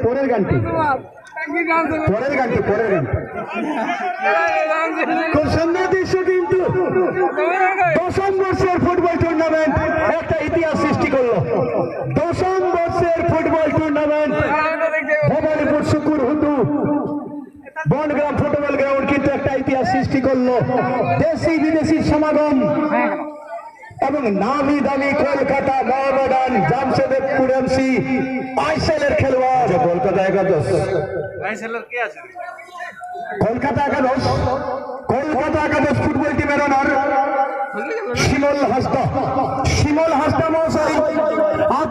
পরের গানটি খুব সুন্দর দৃশ্য। কিন্তু দশম বর্ষের ফুটবল টুর্নামেন্ট একটা ইতিহাস সৃষ্টি করলো। দশম বর্ষের ফুটবল টুর্নামেন্ট ভবানীপুর শুকুর হুতু বনগ্রাম ফুটবল গ্রাউন্ড কিন্তু একটা ইতিহাস সৃষ্টি করলো। দেশি বিদেশি সমাগম এবং নামি দামি কলকাতা মহামেডান জামশেদপুর এমসি আইসেলের খেলোয়াড় কলকাতা একাদশ ফুটবল টিমের অনার শিমল হাসদা